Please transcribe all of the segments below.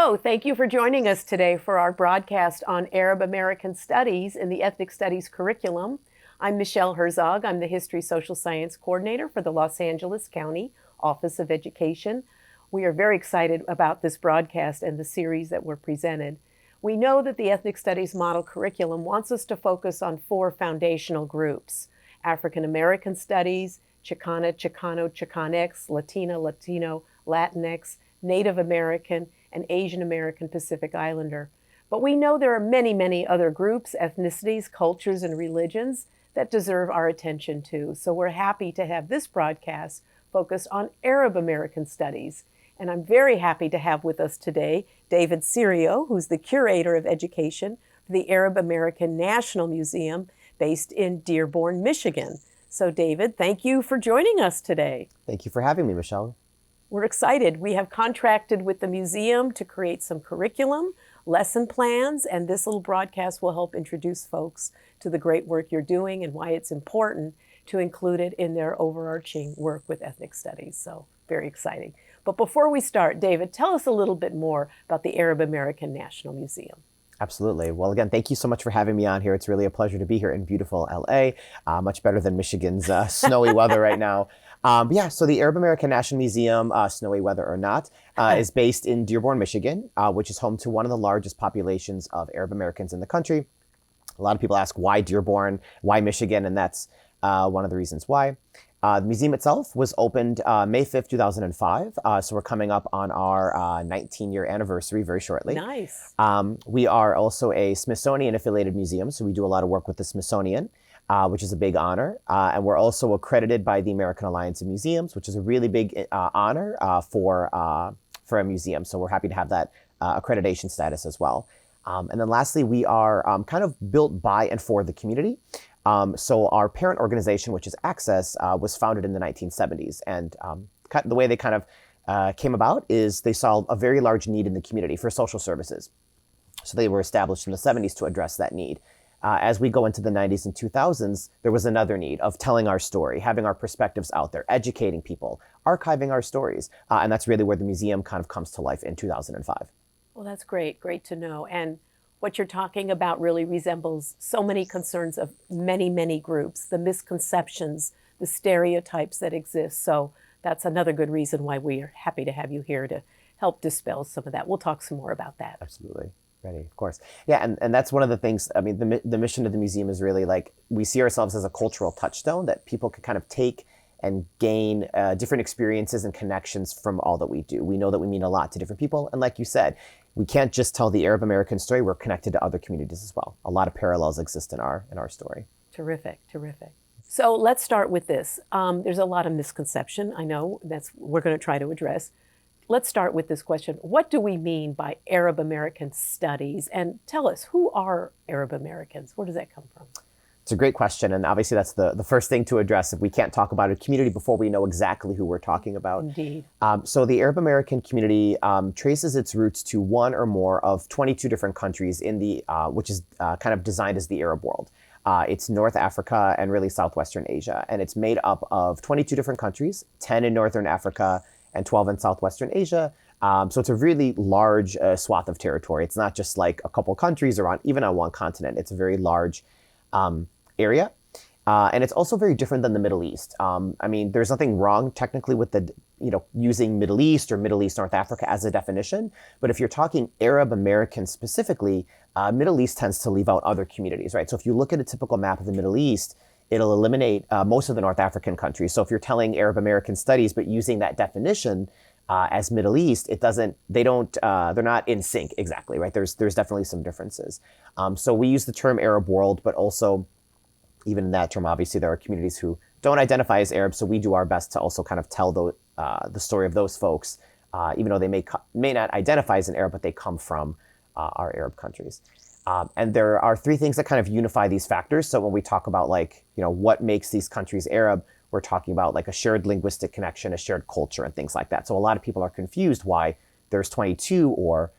Hello, thank you for joining us today for our broadcast on Arab American Studies in the Ethnic Studies curriculum. I'm Michelle Herzog. I'm the History Social Science Coordinator for the Los Angeles County Office of Education. We are very excited about this broadcast and the series that were presented. We know that the Ethnic Studies model curriculum wants us to focus on four foundational groups: African American Studies, Chicana, Chicano, Chicanx, Latina, Latino, Latinx, Native American, and Asian American Pacific Islander. But we know there are many, many other groups, ethnicities, cultures, and religions that deserve our attention too. So we're happy to have this broadcast focused on Arab American Studies. And I'm very happy to have with us today David Serio, who's the Curator of Education for the Arab American National Museum based in Dearborn, Michigan. So David, thank you for joining us today. Thank you for having me, Michelle. We're excited. We have contracted with the museum to create some curriculum, lesson plans, and this little broadcast will help introduce folks to the great work you're doing and why it's important to include it in their overarching work with ethnic studies. So very exciting. But before we start, David, tell us a little bit more about the Arab American National Museum. Absolutely. Well, again, thank you so much for having me on here. It's really a pleasure to be here in beautiful LA, much better than Michigan's snowy weather right now. So the Arab American National Museum, snowy weather or not, is based in Dearborn, Michigan, which is home to one of the largest populations of Arab Americans in the country. A lot of people ask why Dearborn, why Michigan, and that's one of the reasons why. The museum itself was opened May 5th, 2005. So we're coming up on our 19-year anniversary very shortly. Nice. We are also a Smithsonian affiliated museum. So we do a lot of work with the Smithsonian, which is a big honor. And we're also accredited by the American Alliance of Museums, which is a really big honor for a museum. So we're happy to have that accreditation status as well. And then lastly, we are kind of built by and for the community. So our parent organization, which is Access, was founded in the 1970s. And the way they kind of came about is they saw a very large need in the community for social services. So they were established in the 70s to address that need. As we go into the 90s and 2000s, there was another need of telling our story, having our perspectives out there, educating people, archiving our stories. And that's really where the museum kind of comes to life in 2005. Well, that's great. Great to know. And what you're talking about really resembles so many concerns of many, many groups, the misconceptions, the stereotypes that exist. So that's another good reason why we are happy to have you here to help dispel some of that. We'll talk some more about that. Absolutely. Ready, of course. Yeah, and that's one of the things, I mean, the mission of the museum is really like, we see ourselves as a cultural touchstone that people can kind of take and gain different experiences and connections from all that we do. We know that we mean a lot to different people. And like you said, we can't just tell the Arab American story. We're connected to other communities as well. A lot of parallels exist in our story. Terrific, terrific. So let's start with this. There's a lot of misconception. I know we're going to try to address. Let's start with this question. What do we mean by Arab American studies? And tell us, who are Arab Americans? Where does that come from? It's a great question. And obviously that's the first thing to address if we can't talk about a community before we know exactly who we're talking about. Indeed. So the Arab American community traces its roots to one or more of 22 different countries in the which is kind of designed as the Arab world. It's North Africa and really Southwestern Asia. And it's made up of 22 different countries, 10 in Northern Africa and 12 in Southwestern Asia. So it's a really large swath of territory. It's not just like a couple countries or even on one continent. It's a very large area. And it's also very different than the Middle East. I mean, there's nothing wrong technically with using Middle East or Middle East, North Africa as a definition. But if you're talking Arab American specifically, Middle East tends to leave out other communities, right? So if you look at a typical map of the Middle East, it'll eliminate most of the North African countries. So if you're telling Arab American studies, but using that definition as Middle East, they're not in sync exactly, right? There's definitely some differences. So we use the term Arab world, but also even in that term, obviously, there are communities who don't identify as Arab, so we do our best to also kind of tell the story of those folks, even though they may not identify as an Arab, but they come from our Arab countries. And there are three things that kind of unify these factors. So when we talk about what makes these countries Arab, we're talking about like a shared linguistic connection, a shared culture, and things like that. So a lot of people are confused why there's 22 or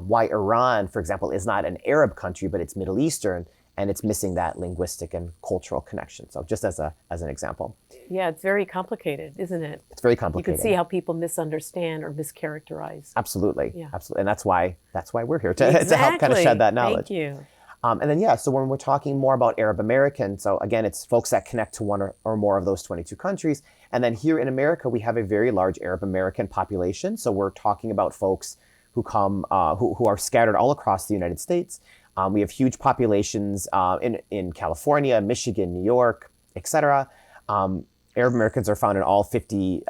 why Iran, for example, is not an Arab country, but it's Middle Eastern. and it's missing that linguistic and cultural connection. So just as an example. Yeah, it's very complicated, isn't it? It's very You complicated. can see how people misunderstand or mischaracterize. Absolutely. Yeah. Absolutely. And that's why we're here to, Exactly. to help kind of shed that knowledge. Thank you. And then, yeah, so when we're talking more about Arab American, so again, it's folks that connect to one or more of those 22 countries. And then here in America, we have a very large Arab American population. So we're talking about folks who come, who are scattered all across the United States. We have huge populations in California, Michigan, New York, et cetera. Arab Americans are found in all 50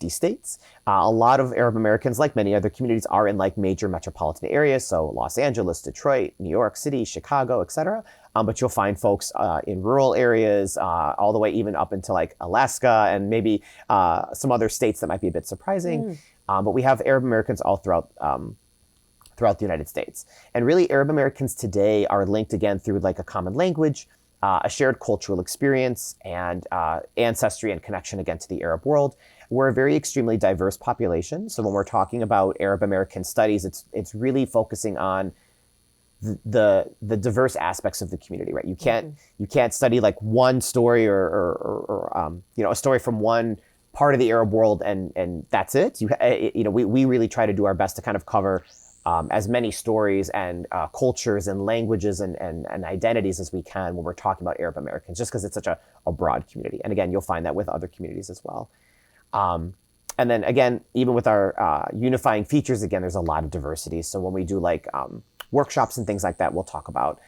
states. A lot of Arab Americans, like many other communities, are in like major metropolitan areas. So Los Angeles, Detroit, New York City, Chicago, et cetera. But you'll find folks in rural areas, all the way even up into like Alaska and maybe some other states that might be a bit surprising. But we have Arab Americans all throughout the United States. And really, Arab Americans today are linked again through like a common language, a shared cultural experience, and ancestry and connection again to the Arab world. We're a very extremely diverse population. So when we're talking about Arab American studies, it's really focusing on the diverse aspects of the community, right? You can't study like one story or a story from one part of the Arab world and that's it. We really try to do our best to kind of cover as many stories and cultures and languages and identities as we can when we're talking about Arab Americans, just because it's such a broad community. And again, you'll find that with other communities as well. And then again, even with our unifying features, again, there's a lot of diversity. So when we do like workshops and things like that, we'll talk about,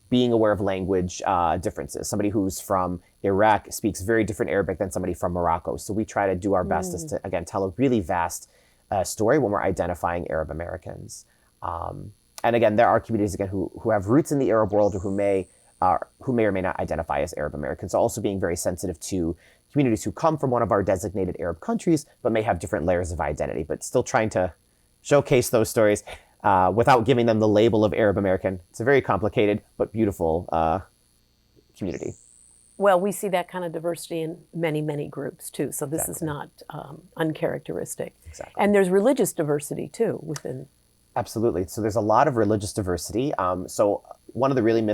being aware of language differences. Somebody who's from Iraq speaks very different Arabic than somebody from Morocco. So we try to do our best is to, again, tell a really vast story when we're identifying Arab Americans. And again, there are communities, again, who have roots in the Arab world or who may or may not identify as Arab Americans. So also being very sensitive to communities who come from one of our designated Arab countries, but may have different layers of identity, but still trying to showcase those stories without giving them the label of Arab American. It's a very complicated but beautiful community. Well, we see that kind of diversity in many, many groups too. So this is not uncharacteristic. Exactly. And there's religious diversity too within. Absolutely. So there's a lot of religious diversity. So one of the really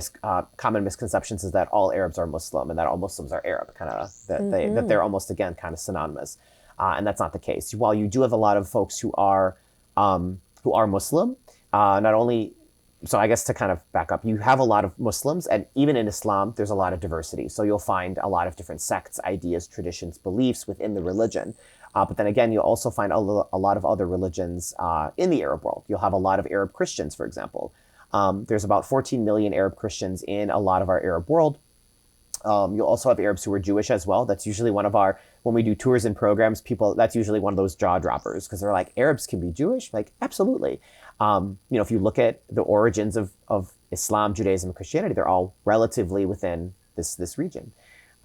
common misconceptions is that all Arabs are Muslim and that all Muslims are Arab, kind of that they're almost, again, kind of synonymous. And that's not the case. While you do have a lot of folks who are Muslim, not only, so I guess to kind of back up, you have a lot of Muslims, and even in Islam, there's a lot of diversity. So you'll find a lot of different sects, ideas, traditions, beliefs within the religion. But then again, you'll also find a lot of other religions in the Arab world. You'll have a lot of Arab Christians, for example. There's about 14 million Arab Christians in a lot of our Arab world. You'll also have Arabs who are Jewish as well. That's usually one of when we do tours and programs, that's usually one of those jaw droppers because they're like, Arabs can be Jewish? Like, absolutely. If you look at the origins of Islam, Judaism, and Christianity, they're all relatively within this region.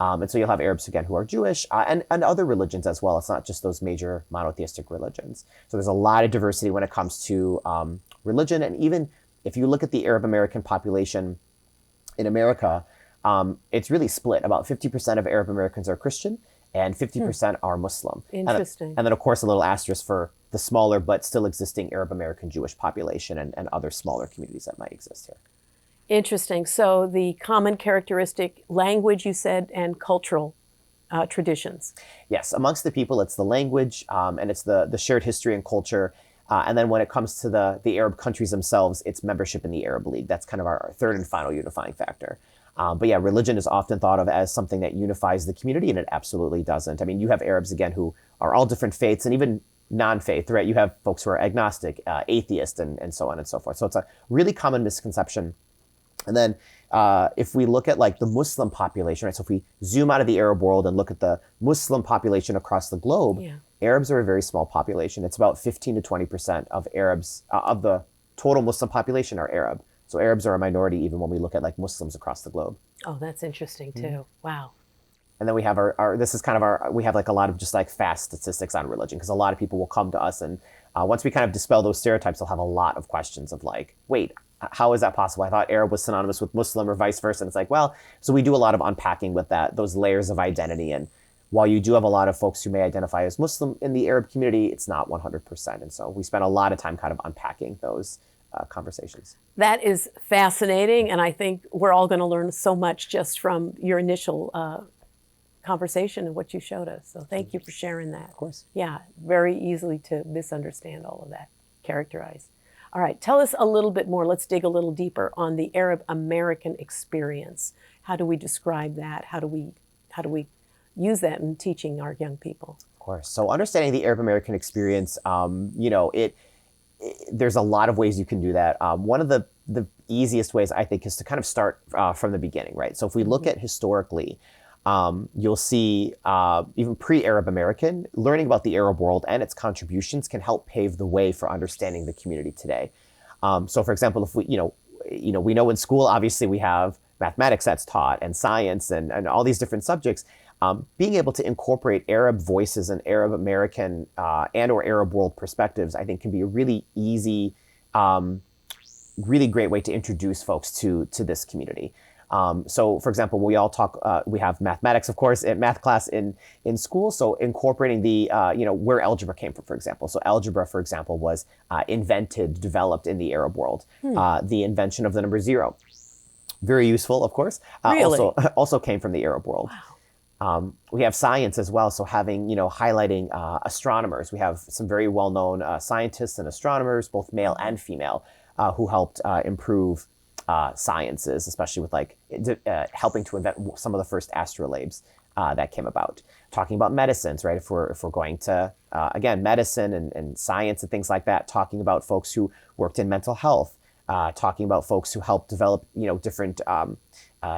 And so you'll have Arabs, again, who are Jewish and other religions as well. It's not just those major monotheistic religions. So there's a lot of diversity when it comes to religion. And even if you look at the Arab American population in America, it's really split. About 50% of Arab Americans are Christian and 50% are Muslim. Interesting. And then, of course, a little asterisk for the smaller but still existing Arab American Jewish population and other smaller communities that might exist here. Interesting. So the common characteristic, language, you said, and cultural traditions. Yes, amongst the people, it's the language and it's the shared history and culture. And then when it comes to the Arab countries themselves, it's membership in the Arab League. That's kind of our third and final unifying factor. But yeah, religion is often thought of as something that unifies the community, and it absolutely doesn't. I mean, you have Arabs, again, who are all different faiths and even non-faith, right? You have folks who are agnostic, atheist, and so on and so forth. So it's a really common misconception. And then if we look at like the Muslim population, right? So if we zoom out of the Arab world and look at the Muslim population across the globe, Arabs are a very small population. It's about 15 to 20% of Arabs, of the total Muslim population are Arab. So Arabs are a minority even when we look at like Muslims across the globe. Oh, that's interesting too. Wow. And then we have we have like a lot of just like fast statistics on religion because a lot of people will come to us and once we kind of dispel those stereotypes, they'll have a lot of questions of like, wait, how is that possible? I thought Arab was synonymous with Muslim or vice versa. And it's like, well, so we do a lot of unpacking with those layers of identity. And while you do have a lot of folks who may identify as Muslim in the Arab community, it's not 100%. And so we spend a lot of time kind of unpacking those conversations. That is fascinating, and I think we're all going to learn so much just from your initial conversation and what you showed us. So thank you for sharing that. Of course. Yeah, very easily to misunderstand all of that, characterize. All right, tell us a little bit more. Let's dig a little deeper on the Arab American experience. How do we describe that? How do we use that in teaching our young people? Of course. So understanding the Arab American experience, there's a lot of ways you can do that. One of the easiest ways, I think, is to kind of start from the beginning, right? So if we look at historically, you'll see even pre-Arab American, learning about the Arab world and its contributions can help pave the way for understanding the community today. So for example, if we know in school, obviously we have mathematics that's taught and science and all these different subjects. Being able to incorporate Arab voices and Arab American and or Arab world perspectives, I think can be a really easy, really great way to introduce folks to this community. So for example, we all talk, we have mathematics, of course, in math class in school. So incorporating the, where algebra came from, for example. So algebra, for example, was developed in the Arab world. The invention of the number 0. Very useful, of course. Really? Also came from the Arab world. Wow. We have science as well. So having, highlighting astronomers. We have some very well-known scientists and astronomers, both male and female, who helped improve sciences, especially with helping to invent some of the first astrolabes that came about. Talking about medicines, right? If we're going to, again, medicine and science and things like that, talking about folks who worked in mental health, talking about folks who helped develop, different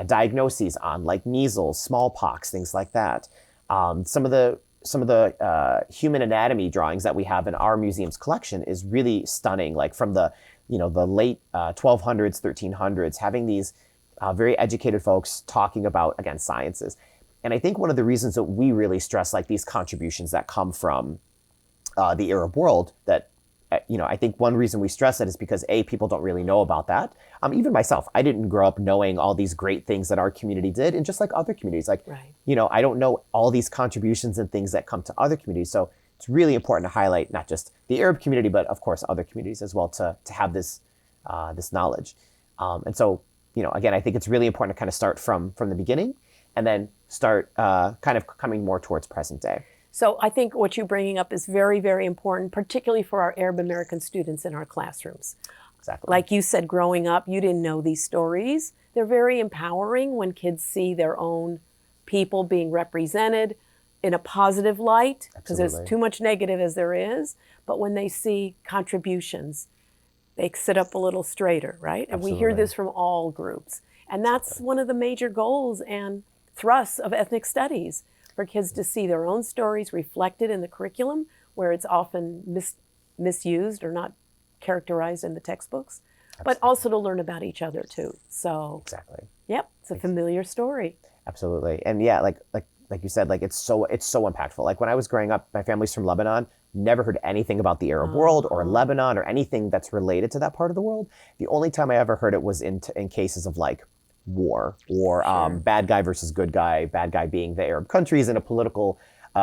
diagnoses on like measles, smallpox, things like that. Some of the human anatomy drawings that we have in our museum's collection is really stunning. Like from the late 1200s, 1300s, having these very educated folks talking about, again, sciences. And I think one of the reasons that we really stress like these contributions that come from the Arab world, that I think one reason we stress it is because people don't really know about that. Even myself, I didn't grow up knowing all these great things that our community did, and just like other communities, Right. I don't know all these contributions and things that come to other communities. So it's really important to highlight not just the Arab community, but of course other communities as well to have this this knowledge. And so again, I think it's really important to kind of start from the beginning, and then start kind of coming more towards present day. So I think what you're bringing up is very, very important, particularly for our Arab American students in our classrooms. Exactly. Like you said, growing up, you didn't know these stories. They're very empowering when kids see their own people being represented in a positive light, because there's Absolutely. too much negative as there is. But when they see contributions, they sit up a little straighter, right? And we hear Absolutely. this from all groups. And that's one of the major goals and thrusts of ethnic studies, for kids to see their own stories reflected in the curriculum, where it's often misused or not characterized in the textbooks, but also to learn about each other too. So, Exactly. yep, it's a familiar story. Absolutely. And yeah, like you said, like it's so impactful. Like when I was growing up, my family's from Lebanon, never heard anything about the Arab world or Lebanon or anything that's related to that part of the world. The only time I ever heard it was in cases of like war or bad guy versus good guy, bad guy being the Arab countries in a political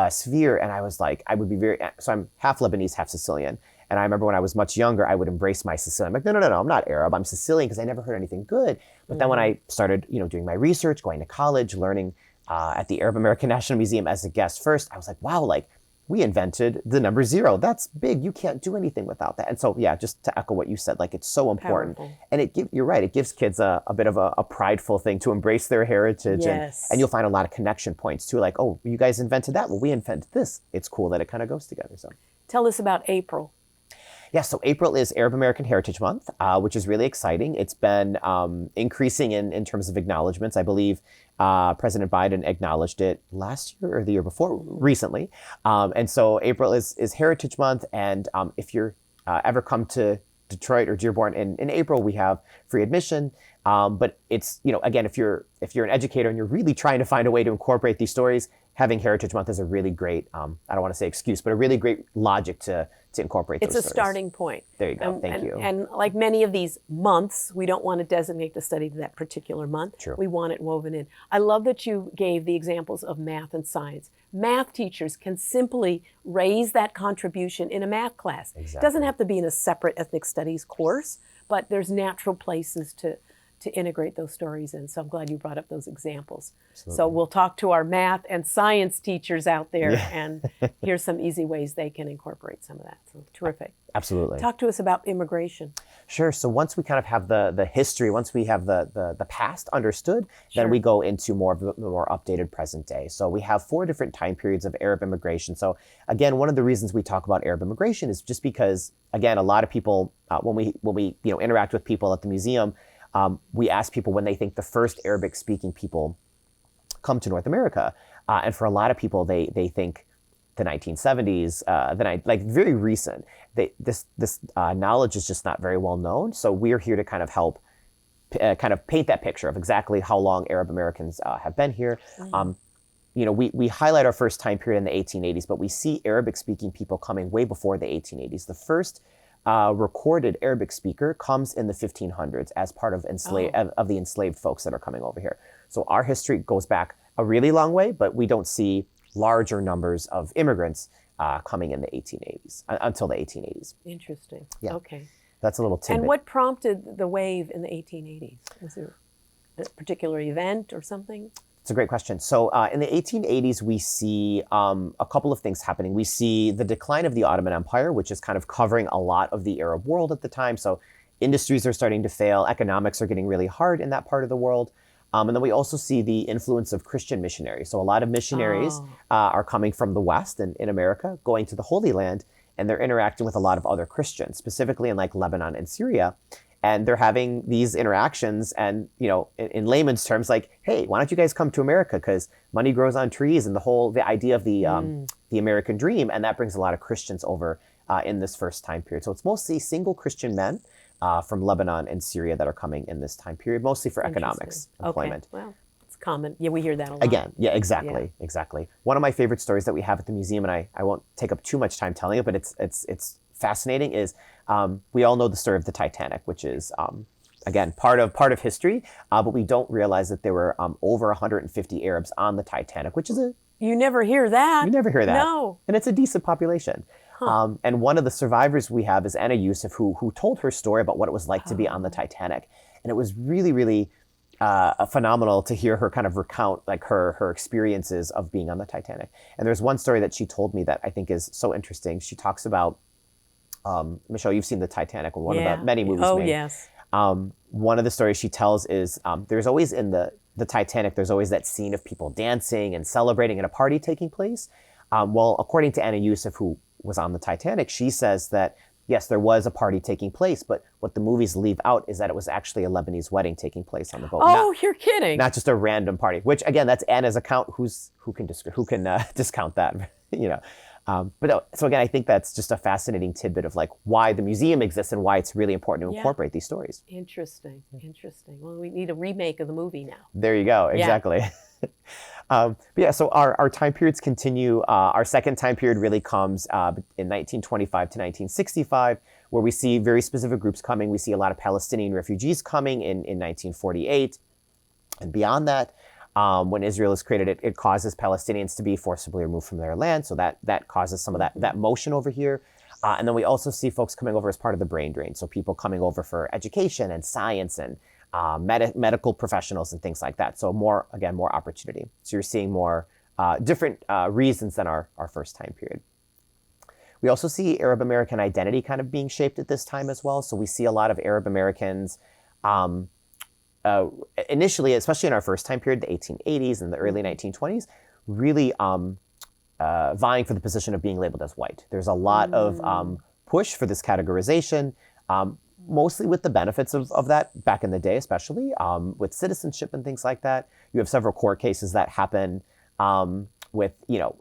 sphere. And I was like, I would be so I'm half Lebanese, half Sicilian. And I remember when I was much younger, I would embrace my Sicilian. I'm like, no, I'm not Arab. I'm Sicilian, because I never heard anything good. But then when I started, doing my research, going to college, learning at the Arab American National Museum as a guest first, I was like, wow, like we invented the number 0. That's big. You can't do anything without that. And so, yeah, just to echo what you said, like it's so important. Powerful. And you're right. It gives kids a bit of a prideful thing to embrace their heritage. Yes. And you'll find a lot of connection points too. Like, oh, you guys invented that. Well, we invented this. It's cool that it kind of goes together. So Tell us about April. yeah, so April is Arab American Heritage Month, which is really exciting. It's been increasing in terms of acknowledgments. I believe President Biden acknowledged it last year or the year before, recently. And so April is Heritage Month. And if you're ever come to Detroit or Dearborn in April, we have free admission. But it's, again, if you're an educator and you're really trying to find a way to incorporate these stories, having Heritage Month is a really great, I don't want to say excuse, but a really great logic to incorporate those It's a stories. starting point. There you go. Thank you. And like many of these months, we don't want to designate the study to that particular month. True. We want it woven in. I love that you gave the examples of math and science. Math teachers can simply raise that contribution in a math class. It doesn't have to be in a separate ethnic studies course, but there's natural places to integrate those stories in. So I'm glad you brought up those examples. Absolutely. So we'll talk to our math and science teachers out there, Yeah. and here's some easy ways they can incorporate some of that. So terrific. Absolutely. Talk to us about immigration. Sure. So once we kind of have the history, once we have the past understood, Sure. then we go into more of the more updated present day. So we have 4 different time periods of Arab immigration. So again, one of the reasons we talk about Arab immigration is just because, again, a lot of people, when we interact with people at the museum, we ask people when they think the first Arabic-speaking people come to North America. And for a lot of people, they think the 1970s, like very recent. This knowledge is just not very well known. So we're here to kind of help kind of paint that picture of exactly how long Arab Americans have been here. We highlight our first time period in the 1880s, but we see Arabic-speaking people coming way before the 1880s. The first recorded Arabic speaker comes in the 1500s as part of the enslaved folks that are coming over here. So our history goes back a really long way, but we don't see larger numbers of immigrants coming in the 1880s until the 1880s. Interesting. Yeah. Okay. That's a little tidbit. And what prompted the wave in the 1880s? Was there a particular event or something? It's a great question. So in the 1880s, we see a couple of things happening. We see the decline of the Ottoman Empire, which is kind of covering a lot of the Arab world at the time. So industries are starting to fail. Economics are getting really hard in that part of the world. And then we also see the influence of Christian missionaries. So a lot of missionaries are coming from the West and in America, going to the Holy Land, and they're interacting with a lot of other Christians, specifically in like Lebanon and Syria. And they're having these interactions and, in layman's terms, like, hey, why don't you guys come to America? Because money grows on trees and the idea of the American dream. And that brings a lot of Christians over in this first time period. So it's mostly single Christian men from Lebanon and Syria that are coming in this time period, mostly for economics, employment. Okay. Well, it's common. Yeah, we hear that a lot. Again, yeah, exactly. One of my favorite stories that we have at the museum, and I won't take up too much time telling it, but it's fascinating, is we all know the story of the Titanic, which is, again, part of history, but we don't realize that there were over 150 Arabs on the Titanic, which is You never hear that. You never hear that. No. And it's a decent population. And one of the survivors we have is Anna Yusuf, who told her story about what it was like to be on the Titanic. And it was really, really phenomenal to hear her kind of recount like her experiences of being on the Titanic. And there's one story that she told me that I think is so interesting. She talks about, Michelle, you've seen the Titanic, one of the many movies made. Yes. One of the stories she tells is there's always in the Titanic, there's always that scene of people dancing and celebrating and a party taking place. Well, according to Anna Yusuf, who was on the Titanic, she says that, yes, there was a party taking place, but what the movies leave out is that it was actually a Lebanese wedding taking place on the boat. Oh, you're kidding. Not just a random party, which again, that's Anna's account. Who can discount that, so again, I think that's just a fascinating tidbit of like why the museum exists and why it's really important to incorporate these stories. Interesting. Well, we need a remake of the movie now. There you go. Exactly. So our time periods continue. Our second time period really comes in 1925 to 1965, where we see very specific groups coming. We see a lot of Palestinian refugees coming in 1948. And beyond that, when Israel is created, it causes Palestinians to be forcibly removed from their land. So that causes some of that motion over here. And then we also see folks coming over as part of the brain drain. So people coming over for education and science and medical professionals and things like that. So more opportunity. So you're seeing more different reasons than our first time period. We also see Arab American identity kind of being shaped at this time as well. So we see a lot of Arab Americans initially, especially in our first time period, the 1880s and the early 1920s, really vying for the position of being labeled as white. There's a lot of push for this categorization, mostly with the benefits of that back in the day, especially with citizenship and things like that. You have several court cases that happen with,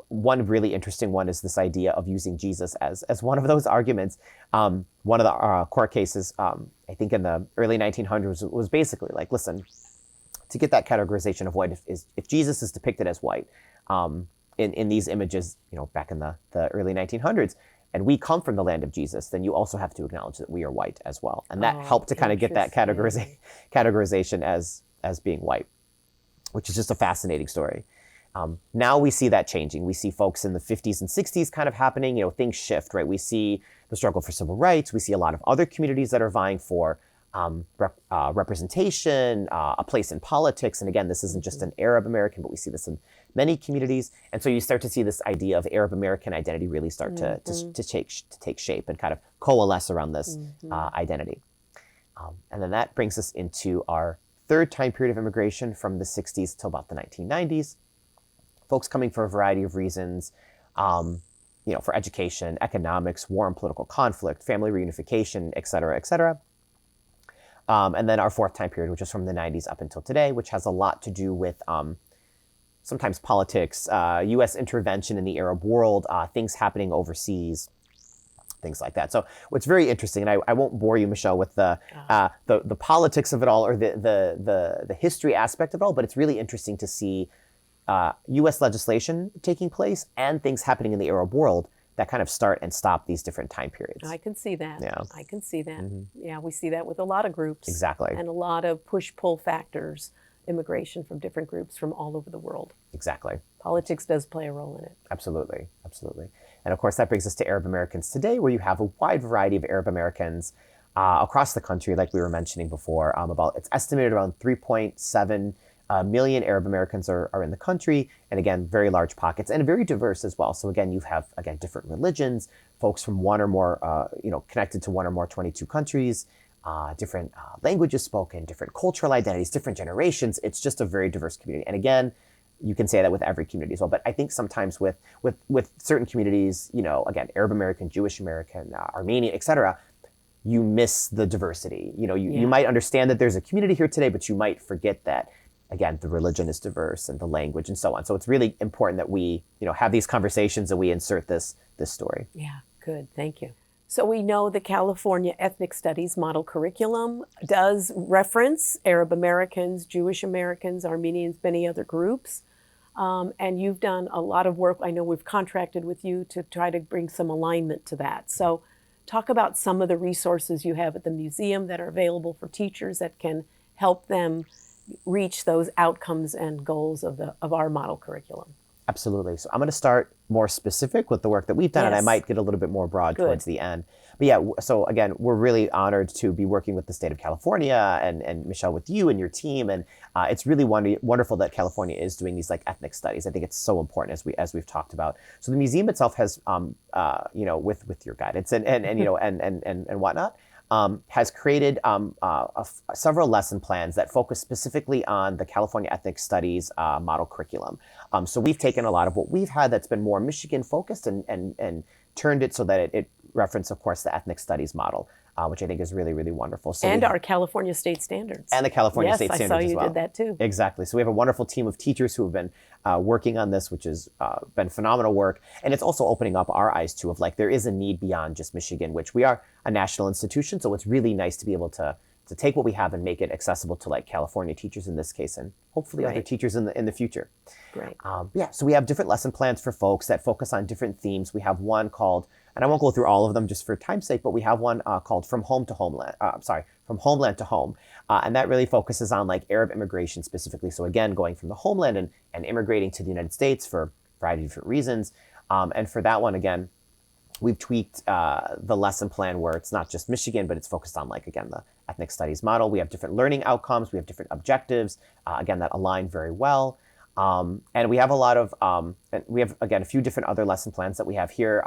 one really interesting one is this idea of using Jesus as one of those arguments. One of the court cases, I think in the early 1900s, was basically like, listen, to get that categorization of white, if Jesus is depicted as white in these images, back in the early 1900s, and we come from the land of Jesus, then you also have to acknowledge that we are white as well. And that helped to kind of get that categorization as being white, which is just a fascinating story. Now we see that changing. We see folks in the 50s and 60s kind of happening, things shift, right? We see the struggle for civil rights. We see a lot of other communities that are vying for representation, a place in politics. And again, this isn't just an Arab American, but we see this in many communities. And so you start to see this idea of Arab American identity really start to take shape and kind of coalesce around this identity. And then that brings us into our third time period of immigration from the 60s till about the 1990s. Folks coming for a variety of reasons, for education, economics, war and political conflict, family reunification, et cetera, et cetera. And then our fourth time period, which is from the 90s up until today, which has a lot to do with sometimes politics, U.S. intervention in the Arab world, things happening overseas, things like that. So what's very interesting, and I won't bore you, Michelle, with the politics of it all or the history aspect of it all, but it's really interesting to see U.S. legislation taking place and things happening in the Arab world that kind of start and stop these different time periods. I can see that. Yeah. I can see that. Yeah, we see that with a lot of groups. Exactly. And a lot of push-pull factors, immigration from different groups from all over the world. Exactly. Politics does play a role in it. Absolutely. Absolutely. And of course, that brings us to Arab Americans today, where you have a wide variety of Arab Americans across the country, like we were mentioning before. It's estimated around 3.7 million Arab Americans are in the country, and again, very large pockets and very diverse as well. So again, you have different religions, folks from one or more, connected to one or more 22 countries, different languages spoken, different cultural identities, different generations. It's just a very diverse community. And again, you can say that with every community as well. But I think sometimes with certain communities, again, Arab American, Jewish American, Armenian, et cetera, you miss the diversity. You might understand that there's a community here today, but you might forget that, again, the religion is diverse and the language and so on. So it's really important that we, have these conversations and we insert this story. Yeah, good. Thank you. So we know the California Ethnic Studies model curriculum does reference Arab Americans, Jewish Americans, Armenians, many other groups. And you've done a lot of work. I know we've contracted with you to try to bring some alignment to that. So talk about some of the resources you have at the museum that are available for teachers that can help them reach those outcomes and goals of our model curriculum. Absolutely. So I'm going to start more specific with the work that we've done, and I might get a little bit more broad towards the end. But yeah, so again, we're really honored to be working with the state of California and Michelle, with you and your team. And it's really wonderful that California is doing these ethnic studies. I think it's so important as we've talked about. So the museum itself has, with your guidance and whatnot, has created several lesson plans that focus specifically on the California Ethnic Studies model curriculum. So we've taken a lot of what we've had that's been more Michigan focused and turned it so that it references, of course, the Ethnic Studies model, which I think is really, really wonderful. So and our California state standards. And the California state standards as well. Yes, I saw you did that too. Exactly. So we have a wonderful team of teachers who have been working on this, which has been phenomenal work. And it's also opening up our eyes too of there is a need beyond just Michigan, which we are a national institution. So it's really nice to be able to take what we have and make it accessible to California teachers in this case, and hopefully other teachers in the future. Great. So we have different lesson plans for folks that focus on different themes. We have one called, and I won't go through all of them just for time's sake, but we have one called From Homeland to Home. And that really focuses on Arab immigration specifically. So again, going from the homeland and immigrating to the United States for a variety of different reasons. And for that one, again, we've tweaked the lesson plan where it's not just Michigan, but it's focused on again, the ethnic studies model. We have different learning outcomes. We have different objectives, again, that align very well. And we have a lot of, we have, again, a few different other lesson plans that we have here.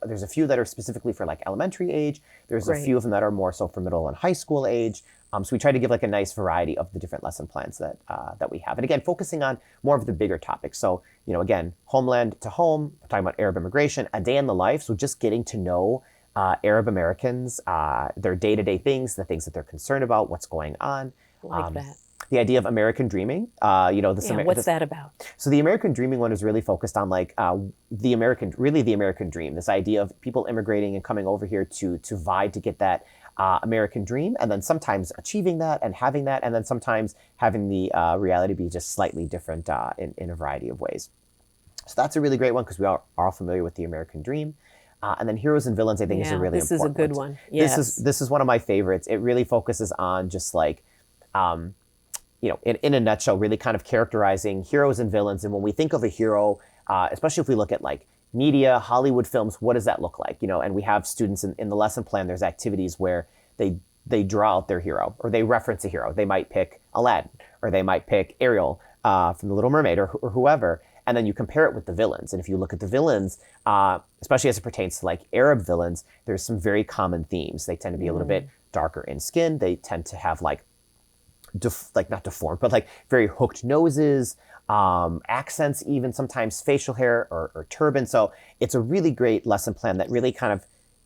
There's a few that are specifically for elementary age. There's a few of them that are more so for middle and high school age. So we try to give a nice variety of the different lesson plans that we have. And again, focusing on more of the bigger topics. So, again, homeland to home, we're talking about Arab immigration, a day in the life. So just getting to know Arab Americans, their day-to-day things, the things that they're concerned about, what's going on. That. The idea of American dreaming, what's that about? So the American dreaming one is really focused on the American dream. This idea of people immigrating and coming over here to vie to get that American dream, and then sometimes achieving that and having that, and then sometimes having the reality be just slightly different in a variety of ways. So that's a really great one because we are all familiar with the American dream. And then Heroes and Villains, I think, is a really important one. This is a good one. Yes. This is one of my favorites. It really focuses on just in a nutshell, really kind of characterizing heroes and villains. And when we think of a hero, especially if we look at media, Hollywood films, what does that look like? And we have students in the lesson plan, there's activities where they they draw out their hero, or they reference a hero. They might pick Aladdin, or they might pick Ariel from The Little Mermaid, or whoever. And then you compare it with the villains. And if you look at the villains, especially as it pertains to like Arab villains, there's some very common themes. They tend to be a little bit darker in skin. They tend to have like not deformed, but like very hooked noses, accents, even sometimes facial hair or turban. So it's a really great lesson plan that really kind of,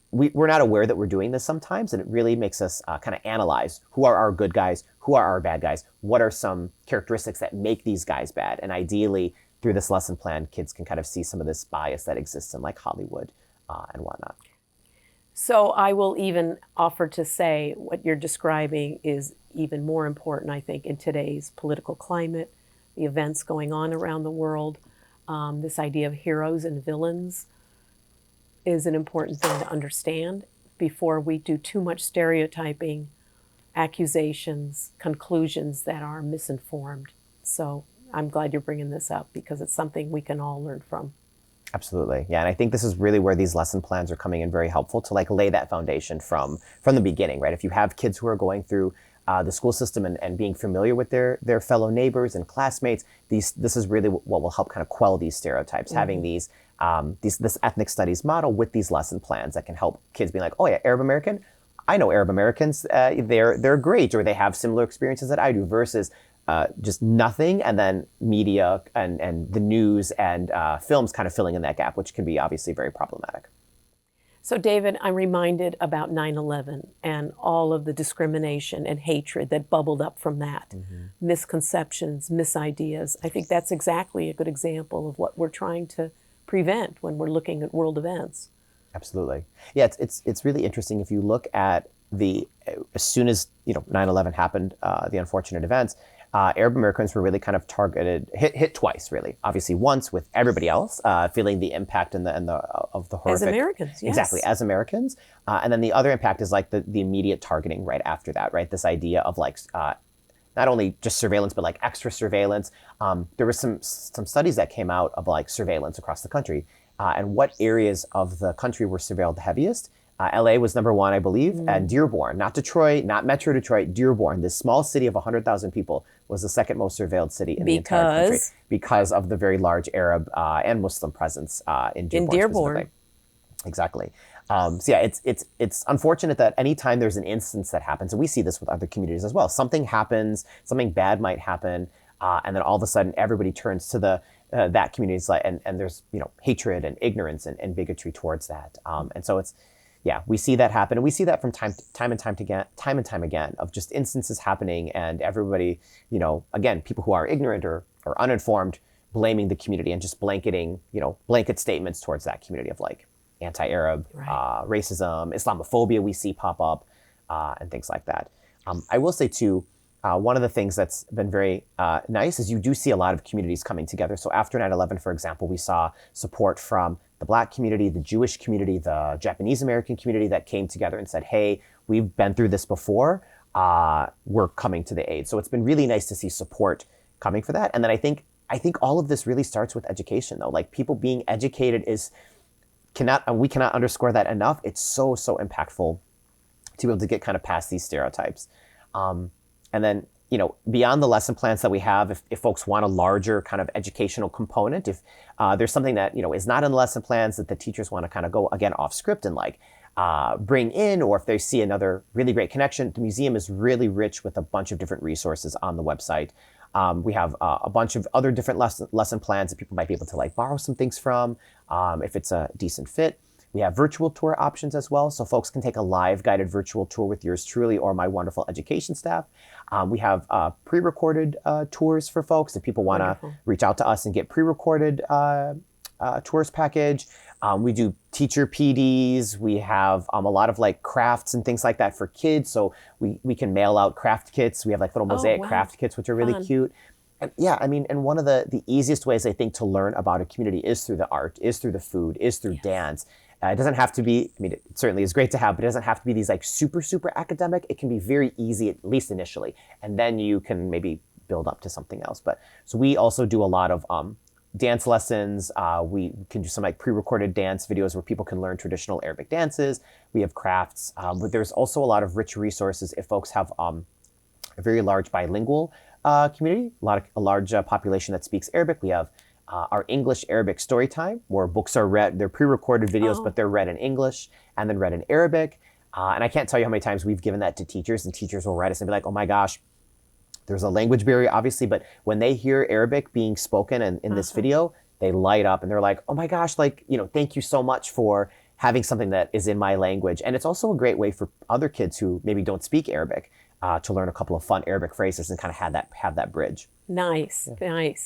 we're not aware that we're doing this sometimes, and it really makes us kind of analyze who are our good guys, who are our bad guys, what are some characteristics that make these guys bad. And ideally, through this lesson plan, kids can kind of see some of this bias that exists in like Hollywood and whatnot. So I will even offer to say what you're describing is even more important, I think, in today's political climate, the events going on around the world. This idea of heroes and villains is an important thing to understand before we do too much stereotyping, accusations, conclusions that are misinformed. So I'm glad you're bringing this up because it's something we can all learn from. Absolutely. Yeah. And I think this is really where these lesson plans are coming in very helpful to like lay that foundation from the beginning, right? If you have kids who are going through the school system and being familiar with their fellow neighbors and classmates, this is really what will help kind of quell these stereotypes, having this ethnic studies model with these lesson plans that can help kids be like, oh yeah, Arab American, I know Arab Americans, they're great, or they have similar experiences that I do, versus just nothing, and then media and the news and films kind of filling in that gap, which can be obviously very problematic. So David, I'm reminded about 9/11 and all of the discrimination and hatred that bubbled up from that. Misconceptions, misideas. I think that's exactly a good example of what we're trying to prevent when we're looking at world events. Absolutely. Yeah, it's really interesting if you look at as soon as 9/11 happened, the unfortunate events, Arab Americans were really kind of targeted, hit twice, really. Obviously, once with everybody else feeling the impact of the horrific. As Americans, yes. Exactly, as Americans. And then the other impact is like the immediate targeting right after that, right? This idea of like not only just surveillance, but like extra surveillance. There was some studies that came out of like surveillance across the country and what areas of the country were surveilled the heaviest. LA was number one, I believe, and Dearborn, not Detroit, not Metro Detroit, Dearborn, this small city of 100,000 people, was the second most surveilled city in the entire country because of the very large Arab and Muslim presence in Dearborn. Exactly. So yeah, it's unfortunate that anytime there's an instance that happens, and we see this with other communities as well, something happens, something bad might happen, and then all of a sudden everybody turns to that community, and there's hatred and ignorance and bigotry towards that, and so we see that happen, and we see that from time and time again of just instances happening, and everybody, again, people who are ignorant or uninformed, blaming the community and just blanket statements towards that community of like anti-Arab, racism, Islamophobia we see pop up, and things like that. I will say too, one of the things that's been very nice is you do see a lot of communities coming together. So after 9/11, for example, we saw support from the Black community, the Jewish community, the Japanese American community that came together and said, hey, we've been through this before, we're coming to the aid. So it's been really nice to see support coming for that. And then I think all of this really starts with education, though. Like, people being educated we cannot underscore that enough. It's so impactful to be able to get kind of past these stereotypes. And then, beyond the lesson plans that we have, if folks want a larger kind of educational component, if there's something that, is not in the lesson plans that the teachers want to kind of go, again, off script and like bring in, or if they see another really great connection, the museum is really rich with a bunch of different resources on the website. We have a bunch of other different lesson plans that people might be able to like borrow some things from, if it's a decent fit. We have virtual tour options as well, so folks can take a live guided virtual tour with yours truly or my wonderful education staff. We have pre-recorded tours for folks if people want to reach out to us and get pre-recorded tours package. We do teacher PDs. We have a lot of like crafts and things like that for kids, so we can mail out craft kits. We have like little mosaic craft kits, which are really cute. And yeah, I mean, and one of the easiest ways I think to learn about a community is through the art, is through the food, is through dance. It doesn't have to be, I mean, it certainly is great to have, but it doesn't have to be these like super academic. It can be very easy, at least initially. And then you can maybe build up to something else. So we also do a lot of dance lessons. We can do some like pre-recorded dance videos where people can learn traditional Arabic dances. We have crafts, but there's also a lot of rich resources if folks have a very large bilingual community, a large population that speaks Arabic. We have our English Arabic story time, where books are read. They're pre-recorded videos, but they're read in English and then read in Arabic. And I can't tell you how many times we've given that to teachers, and teachers will write us and be like, "Oh my gosh, there's a language barrier, obviously, but when they hear Arabic being spoken in this video, they light up and they're like, oh my gosh, like, thank you so much for having something that is in my language." And it's also a great way for other kids who maybe don't speak Arabic to learn a couple of fun Arabic phrases and kind of have that bridge. Nice,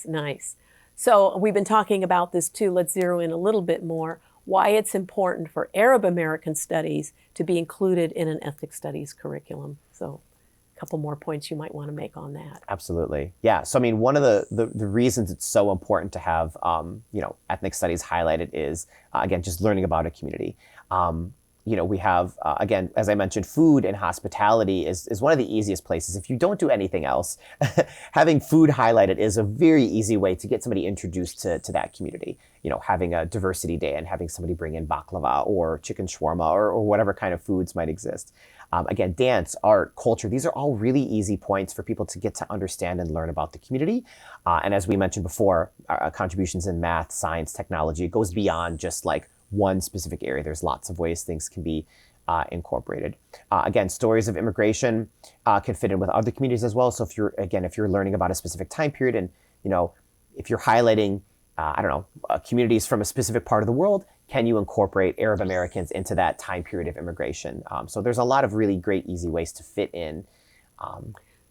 nice. So we've been talking about this too. Let's zero in a little bit more. Why it's important for Arab American studies to be included in an ethnic studies curriculum. So a couple more points you might want to make on that. Absolutely. Yeah. So, I mean, one of the reasons it's so important to have, ethnic studies highlighted is, again, just learning about a community. We have, again, as I mentioned, food and hospitality is one of the easiest places. If you don't do anything else, having food highlighted is a very easy way to get somebody introduced to that community. Having a diversity day and having somebody bring in baklava or chicken shawarma or whatever kind of foods might exist. Again, dance, art, culture, these are all really easy points for people to get to understand and learn about the community. And as we mentioned before, contributions in math, science, technology, it goes beyond just like one specific area. There's lots of ways things can be incorporated. Again, stories of immigration can fit in with other communities as well. So if you're learning about a specific time period and, if you're highlighting, communities from a specific part of the world, can you incorporate Arab Americans into that time period of immigration? So there's a lot of really great, easy ways to fit in.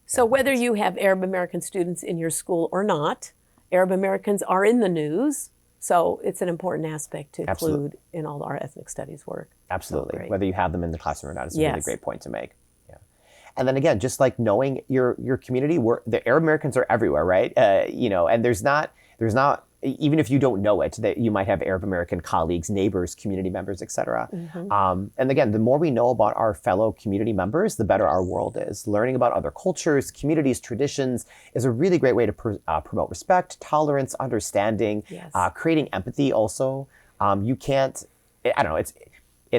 So whether you have Arab American students in your school or not, Arab Americans are in the news. So it's an important aspect to include in all our ethnic studies work. Absolutely. So whether you have them in the classroom or not is a really great point to make. Yeah. And then again, just like knowing your community, the Arab Americans are everywhere, right? And there's not, even if you don't know it, that you might have Arab American colleagues, neighbors, community members, et cetera. And again, the more we know about our fellow community members, the better our world is. Learning about other cultures, communities, traditions is a really great way to promote respect, tolerance, understanding, creating empathy also. It's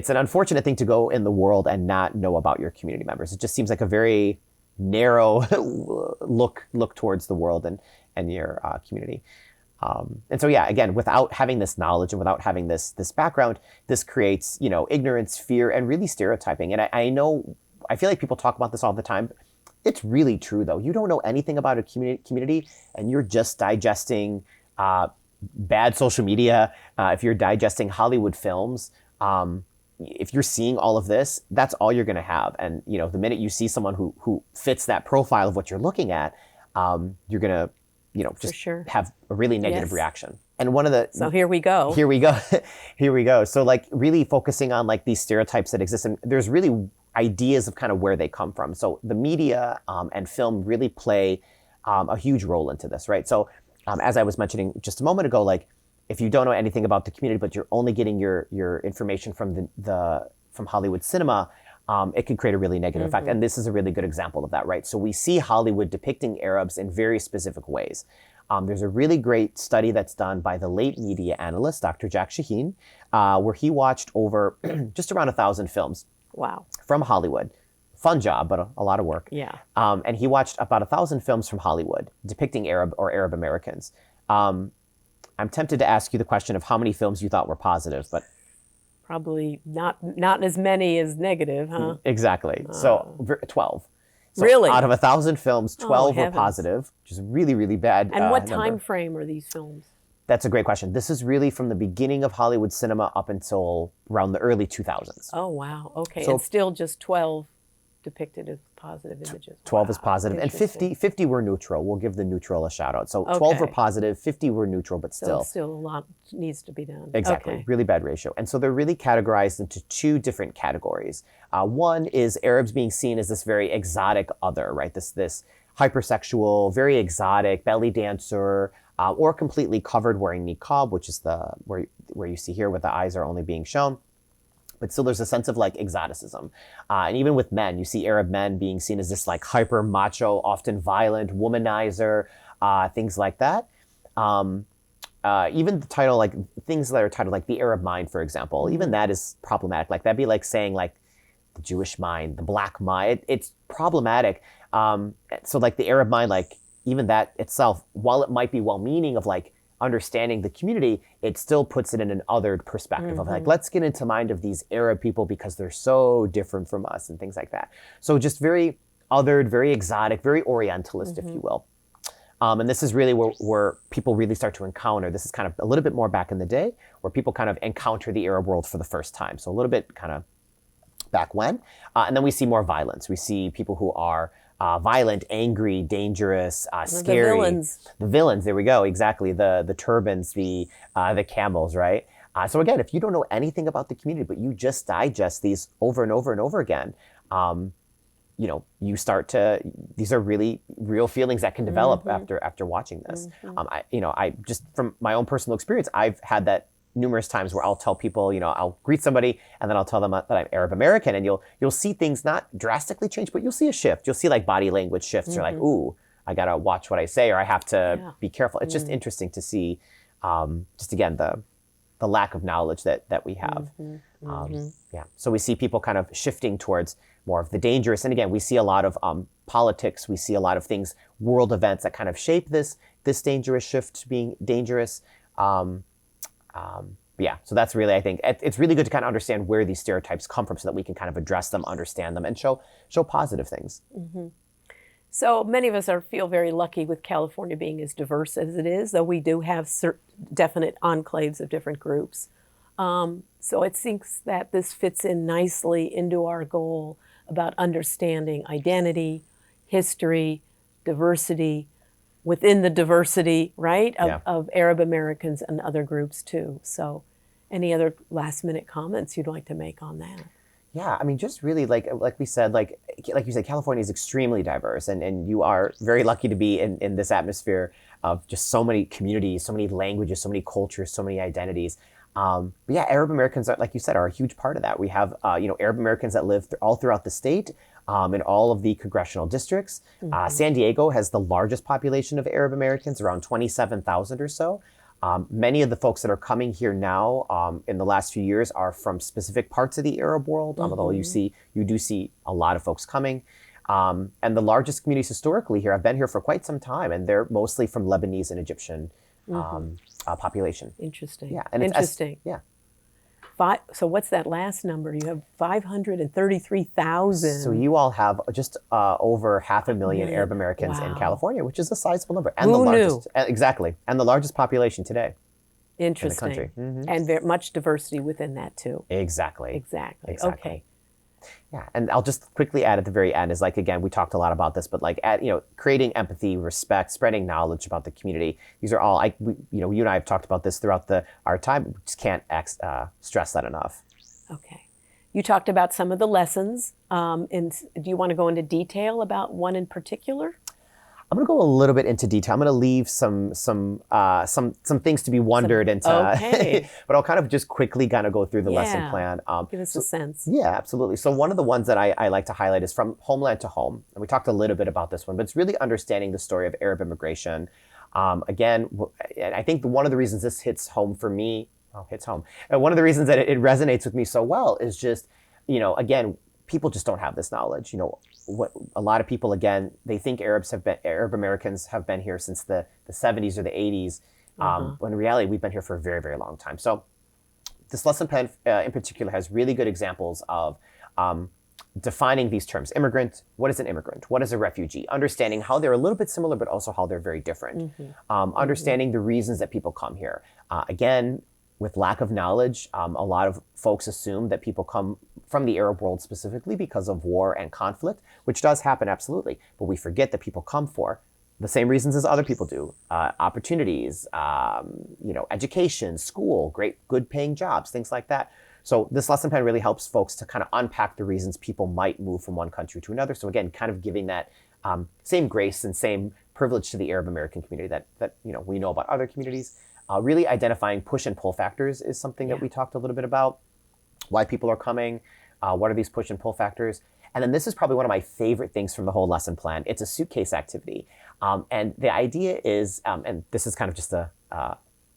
an unfortunate thing to go in the world and not know about your community members. It just seems like a very narrow look towards the world and your community. And so, again, without having this knowledge and without having this background, this creates, ignorance, fear, and really stereotyping. And I feel like people talk about this all the time. It's really true, though. You don't know anything about a community, and you're just digesting bad social media. If you're digesting Hollywood films, if you're seeing all of this, that's all you're going to have. And, the minute you see someone who fits that profile of what you're looking at, you're going to have a really negative reaction. And one of the... So here we go. Here we go. So like really focusing on like these stereotypes that exist, and there's really ideas of kind of where they come from. So the media and film really play a huge role into this, right? So as I was mentioning just a moment ago, like if you don't know anything about the community, but you're only getting your information from from Hollywood cinema, it could create a really negative effect. And this is a really good example of that, right? So we see Hollywood depicting Arabs in very specific ways. There's a really great study that's done by the late media analyst, Dr. Jack Shaheen, where he watched over just around 1,000 films from Hollywood. Fun job, but a lot of work. Yeah. And he watched about 1,000 films from Hollywood depicting Arab or Arab Americans. I'm tempted to ask you the question of how many films you thought were positive, but probably not as many as negative, huh? Exactly. So 12. So really? Out of 1,000 films, 12 were positive, which is really, really bad. And what time frame are these films? That's a great question. This is really from the beginning of Hollywood cinema up until around the early 2000s. Oh, wow. Okay. So, and still just 12 depicted as positive images. 12 is positive, and 50 were neutral. We'll give the neutral a shout out. So 12 were positive, 50 were neutral, but still. So still a lot needs to be done. Exactly. Really bad ratio. And so they're really categorized into two different categories. One is Arabs being seen as this very exotic other, right? This hypersexual, very exotic belly dancer, or completely covered wearing niqab, which is where you see here where the eyes are only being shown. But still there's a sense of like exoticism. And even with men, you see Arab men being seen as this like hyper macho, often violent, womanizer, things like that. even the title, like things that are titled like the Arab mind, for example, even that is problematic. Like that'd be like saying like the Jewish mind, the black mind. It's problematic. So like the Arab mind, like even that itself, while it might be well-meaning of like understanding the community, it still puts it in an othered perspective of like, let's get into the mind of these Arab people because they're so different from us and things like that. So just very othered, very exotic, very Orientalist, if you will. And this is really where people really start to encounter. This is kind of a little bit more back in the day where people kind of encounter the Arab world for the first time. So a little bit kind of back when. And then we see more violence. We see people who are violent, angry, dangerous, scary. The villains. The villains, there we go, exactly. The turbans, the camels, right? So again, if you don't know anything about the community, but you just digest these over and over and over again, you know, you start to, these are really real feelings that can develop after watching this. I just from my own personal experience, I've had that numerous times where I'll tell people, you know, I'll greet somebody and then I'll tell them that I'm Arab American, and you'll see things not drastically change, but you'll see a shift. You'll see like body language shifts. You're like, ooh, I gotta watch what I say, or I have to be careful. It's just interesting to see, just again, the lack of knowledge that we have. So we see people kind of shifting towards more of the dangerous. And again, we see a lot of politics. We see a lot of things, world events that kind of shape this dangerous shift to being dangerous. So that's really, I think, it's really good to kind of understand where these stereotypes come from so that we can kind of address them, understand them, and show positive things. So many of us feel very lucky with California being as diverse as it is, though we do have definite enclaves of different groups. So it seems that this fits in nicely into our goal about understanding identity, history, diversity, within the diversity, right, of Arab Americans and other groups too. So any other last minute comments you'd like to make on that? Yeah, I mean, just really like we said, like you said, California is extremely diverse, and you are very lucky to be in this atmosphere of just so many communities, so many languages, so many cultures, so many identities. But yeah, Arab Americans, are, like you said, are a huge part of that. We have, Arab Americans that live all throughout the state, in all of the congressional districts. San Diego has the largest population of Arab Americans, around 27,000 or so. Many of the folks that are coming here now in the last few years are from specific parts of the Arab world, although you do see a lot of folks coming. And the largest communities historically here have been here for quite some time, and they're mostly from Lebanese and Egyptian population. Interesting. Yeah, and interesting. So what's that last number? You have 533,000. So you all have just over 500,000 Arab Americans in California, which is a sizable number, and Who the largest, knew? Exactly, and the largest population today. Interesting. In the country. And very much diversity within that too. Exactly. Okay. Yeah, and I'll just quickly add at the very end is like, again, we talked a lot about this, but like creating empathy, respect, spreading knowledge about the community. These are all you and I have talked about this throughout our time. We just can't stress that enough. Okay. You talked about some of the lessons. And do you want to go into detail about one in particular? I'm going to go a little bit into detail. I'm going to leave some things to be wondered into, but I'll kind of just quickly kind of go through the lesson plan. Give us a sense. Yeah, absolutely. So one of the ones that I like to highlight is From Homeland to Home. And we talked a little bit about this one, but it's really understanding the story of Arab immigration. Again, I think one of the reasons this hits home for me, and one of the reasons that it resonates with me so well is just, again, people just don't have this knowledge. What a lot of people, again, they think Arab Americans have been here since the 70s or the 80s, when in reality we've been here for a very, very long time. So this lesson plan in particular has really good examples of defining these terms. Immigrant, what is an immigrant? What is a refugee? Understanding how they're a little bit similar, but also how they're very different. Understanding the reasons that people come here. Again, with lack of knowledge, a lot of folks assume that people come from the Arab world specifically because of war and conflict, which does happen, absolutely. But we forget that people come for the same reasons as other people do. Opportunities, education, school, good paying jobs, things like that. So this lesson plan really helps folks to kind of unpack the reasons people might move from one country to another. So again, kind of giving that same grace and same privilege to the Arab American community that we know about other communities. Really identifying push and pull factors is something that we talked a little bit about. Why people are coming, what are these push and pull factors? And then this is probably one of my favorite things from the whole lesson plan. It's a suitcase activity. And the idea is, and this is kind of just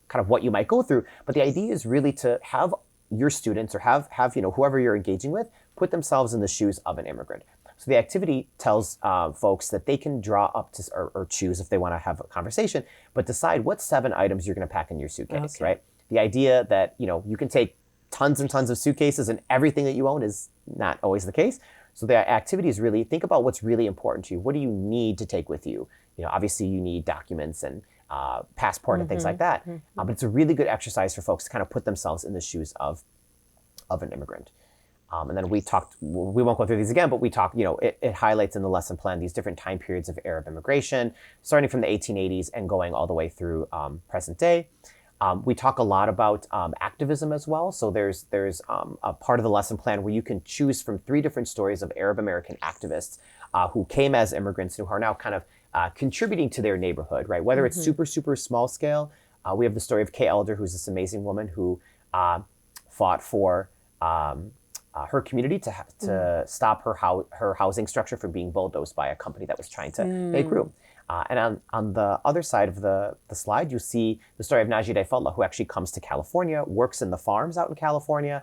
kind of what you might go through. But the idea is really to have your students or have whoever you're engaging with put themselves in the shoes of an immigrant. So the activity tells folks that they can draw up to or choose if they want to have a conversation, but decide what 7 items you're going to pack in your suitcase, right? The idea that you can take tons and tons of suitcases and everything that you own is not always the case. So the activity is really think about what's really important to you. What do you need to take with you? Obviously you need documents and passport and things like that. But it's a really good exercise for folks to kind of put themselves in the shoes of an immigrant. And then we won't go through these again, but we talked, it highlights in the lesson plan these different time periods of Arab immigration, starting from the 1880s and going all the way through present day. We talk a lot about activism as well. So there's a part of the lesson plan where you can choose from 3 different stories of Arab American activists who came as immigrants and who are now kind of contributing to their neighborhood, right? Whether it's super, super small scale. We have the story of Kay Elder, who's this amazing woman who fought for her community to stop her housing structure from being bulldozed by a company that was trying to make room. And on the other side of the slide, you see the story of Najee Dayfullah, who actually comes to California, works in the farms out in California,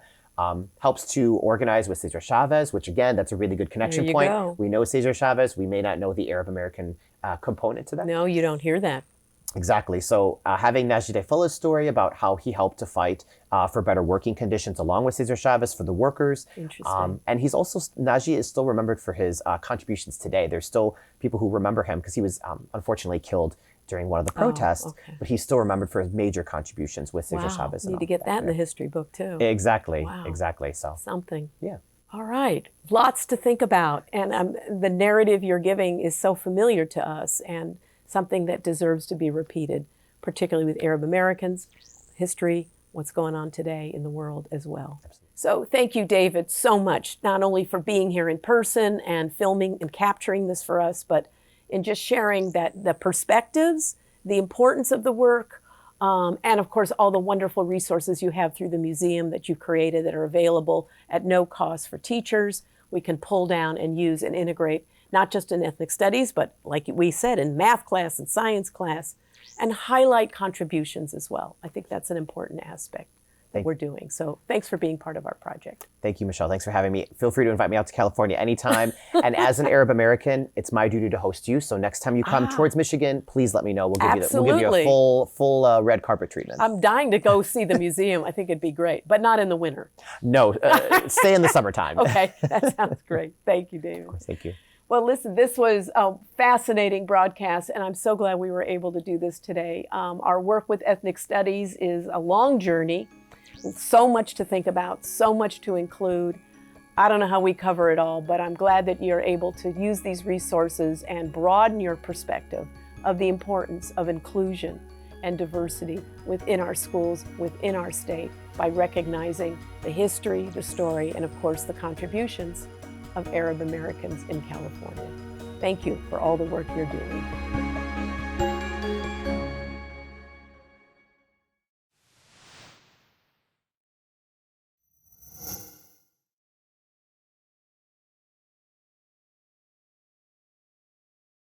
helps to organize with Cesar Chavez, which again, that's a really good connection point. Go. We know Cesar Chavez. We may not know the Arab American component to that. No, you don't hear that. Exactly. So having Najee Dayfullah's story about how he helped to fight for better working conditions along with Cesar Chavez for the workers. Interesting. And Najee is still remembered for his contributions today. There's still people who remember him because he was unfortunately killed during one of the protests, but he's still remembered for his major contributions with Cesar Chavez. Need to get that in the history book too. Exactly. Wow. Exactly. So something. Yeah. All right. Lots to think about. And the narrative you're giving is so familiar to us and something that deserves to be repeated, particularly with Arab Americans, history, what's going on today in the world as well. Absolutely. So thank you, David, so much, not only for being here in person and filming and capturing this for us, but in just sharing the perspectives, the importance of the work, and of course, all the wonderful resources you have through the museum that you've created that are available at no cost for teachers. We can pull down and use and integrate not just in ethnic studies, but like we said, in math class and science class, and highlight contributions as well. I think that's an important aspect that we're doing. So thanks for being part of our project. Thank you, Michelle. Thanks for having me. Feel free to invite me out to California anytime. And as an Arab American, it's my duty to host you. So next time you come towards Michigan, please let me know. We'll give you a full red carpet treatment. I'm dying to go see the museum. I think it'd be great, but not in the winter. No, stay in the summertime. Okay, that sounds great. Thank you, David. Of course, thank you. Well, listen, this was a fascinating broadcast, and I'm so glad we were able to do this today. Our work with ethnic studies is a long journey, so much to think about, so much to include. I don't know how we cover it all, but I'm glad that you're able to use these resources and broaden your perspective of the importance of inclusion and diversity within our schools, within our state, by recognizing the history, the story, and of course the contributions of Arab Americans in California. Thank you for all the work you're doing.